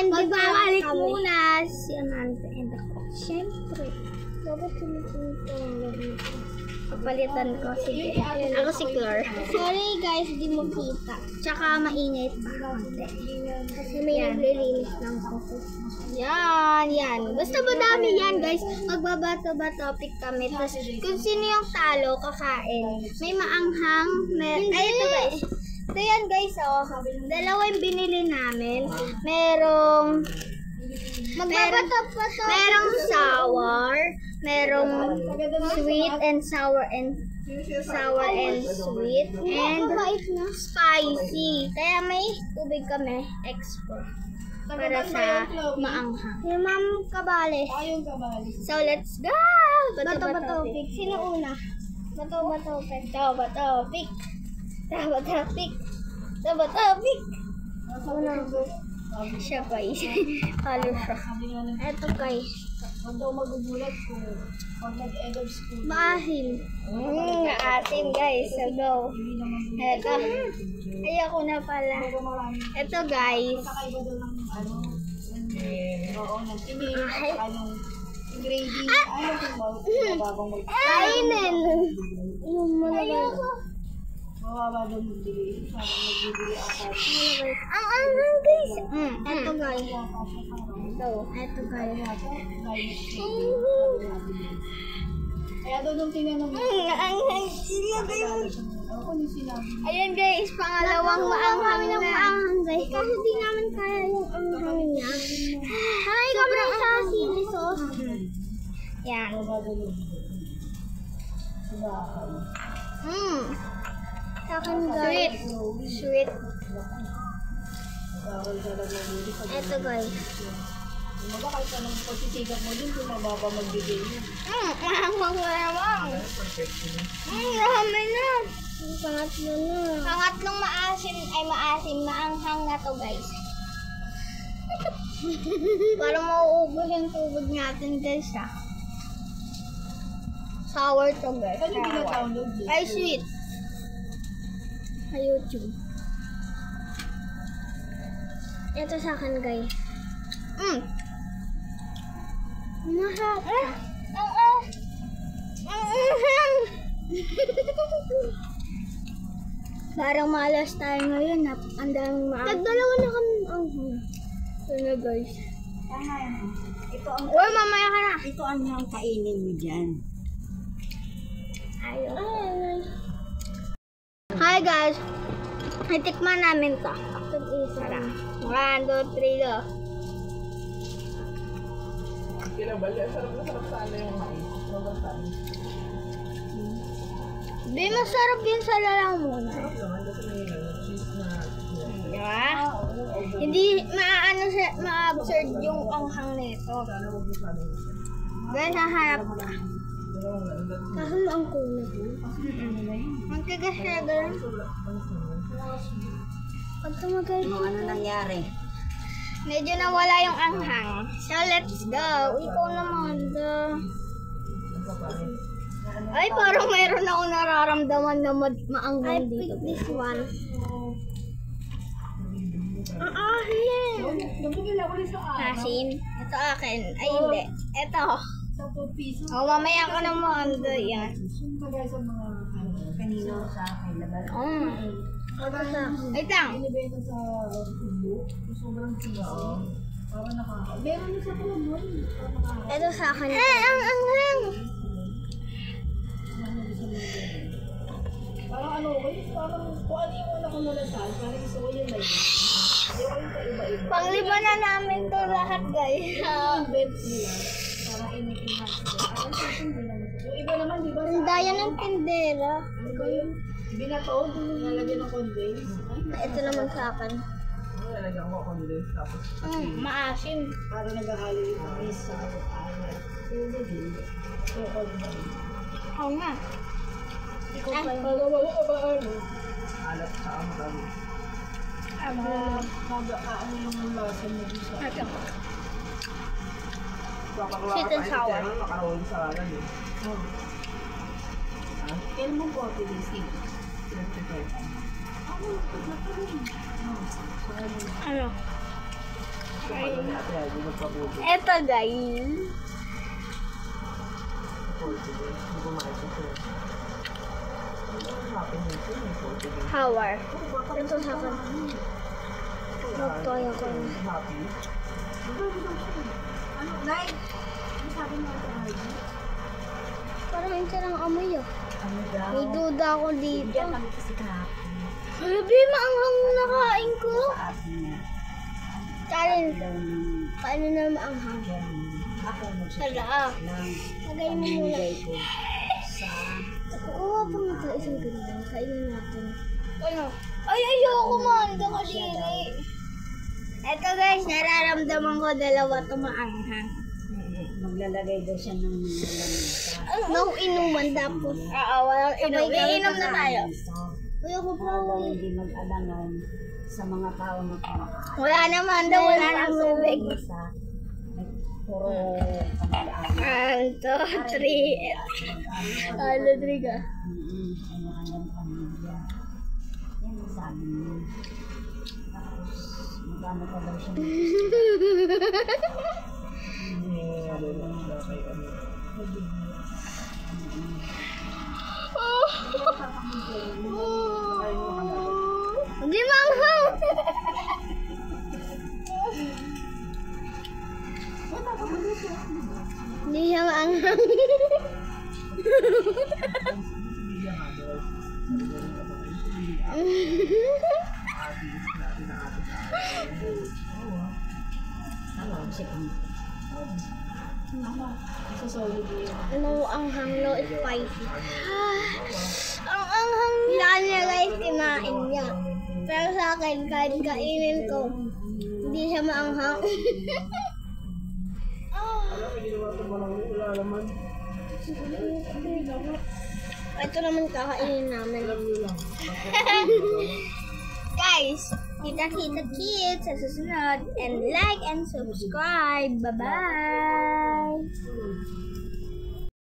Magbabalik muna si Amanda and ako. Siyempre. Dapat sinipunta ang labi. Kapalitan ko. Sige. Ako si Claire. Sorry guys, di mo kita. Tsaka maingay pa. Kasi may naglilinis ng office. Yan. Basta madami yan guys. Magbabato-ba topic kami. Tapos kung sino yung talo, kakain. May maanghang. Ay, ito guys. Ito yan guys, oh. Dalawa yung binili namin. Merong sour, merong sweet and sour and sweet, and spicy. Kaya may tubig kami extra para sa maanghang. Yung ma'am kabali. So let's go! Bato-bato pick. Sino una? Bato-bato pick. Siya guys. Halo siya. Eto guys. Daw magugulat kung pag nag-end of school. Maasim. Maasim guys. So go. Eto. Ayoko na pala. Eto guys. Kakaiba daw ng ng tinig. Anong grading. Kainin. Ayoko. Mababa daw magbili. Magbibili ako. Ang guys. Eto guys. Eto guys. Kaya daw nung tinanong mo. Ayan guys, pangalawang maanghang guys. Kasi di naman kaya yung anghang niya. Ay, sobrang asin sauce. Yan. Sa akin guys. Sweet. Eto guys. Kahit anong pagsisigap mo dun, kung mababa magbigay mo. Maanghang. Dami na. Pangatlo na. Pangatlong maasim, maanghang na to guys. Para mauubos yung tubig natin guys ha. Sour to guys. Ano yung download? Ay sweet. Sa YouTube. Ito sa akin guys. Masarap. Parang malas tayo ngayon. Ang daming nagdalawa na kami ang na guys. Ito ang uy, mamaya ka na. Ito ang kainin mo dyan. Ayun. Hi guys. Itikman namin to. Tara. 1, 2, 3, go. Sarap sana yung mais. Di masarap yun sa lalamunan. Diba? Hindi ma-absorb yung anghang nito. Guys, haharap ka. Kaso ang kunat. Ang tigas siya ganun. Pag tumagal Ano nangyari? medyo nawala yung anghang. So, let's go. Ikaw naman. Ay, parang mayroon ako nararamdaman na maanghang dito. I pick this one. Ang ahin. Asin. Ito akin. Ay, hindi. Ito. Oh, mamaya ko naman. Yan. Kanino sa akin. Wait lang. Binibenta sa Facebook. Sobrang cheesy. Para meron na sa promo. Ito sa akin. Ang anghang. Parang parang kung ano yung una ko nalasal, parang gusto ko yung live. Panglima na namin to lahat guys. Yung beds nila, parang inikihan ko. Yung iba naman, di ba? Ang daya ng tindera. Ano ba yun? Binatod, nalagyan ng condense. Ito naman sa akin. Nalagyan ko condense tapos. Maasim. Parang naghahalo yung mais sa alat. Hindi. So, condense. Oo nga. Ikaw pa yung wala ba ano? Alat sa marami. Ano yung lasa mo dito sa Ito. Sweet and sour. Makaroon sa alan eh. Kailan mo po ito din? 25. Ano? Ano ni ate, hindi magpapulo. Eto guys. Hindi kumain kasi. Happy nito, may Portuguese. Howar. Ito sa akin. Magtoya ko na. Happy. Ano, Nay? Ano sabi mo ito, Hardy? Parang yung sarang amoy ah. Ano daw? May duda ako dito. Bigyan kami kasi kahapon. Grabe, maanghang nakain ko. Sa atin na. Karin, Daw ng paano na maanghang? German. Ako Hala magsasabi ah. ng Lagay mo muna. pamimigay ko sa Kuha pa mo ito isang ganyan. Kainin natin. Ano? Ay, ayoko man. Kakadiri. Eto guys, nararamdaman ko dalawa tumaanghang. maglalagay daw siya ng lamesa. No inuman tapos. Oo, walang inom. Iinom na tayo. Ayoko pa. Para daw hindi mag-alangan sa mga tao na kumakain. Wala naman daw, wala nang tubig. Sa puro kamag-anak. 1, 2, 3. Ano, 3 ka? Kanya-kanyang pamilya. Yan ang sabi niya. Tapos, magkano pa daw siya Ano lang siya kay ano. Hindi manghang. Hindi siya maanghang. Hindi nga guys. Atis natin na atis Alam siya kung No anghang, no spicy. Ang anghang niya guys, kinain niya. Pero sa akin, kahit kainin ko, hindi siya maanghang. wala naman. Ito naman kakainin namin. Guys, kita-kita kids sa susunod. And like and subscribe. Bye-bye!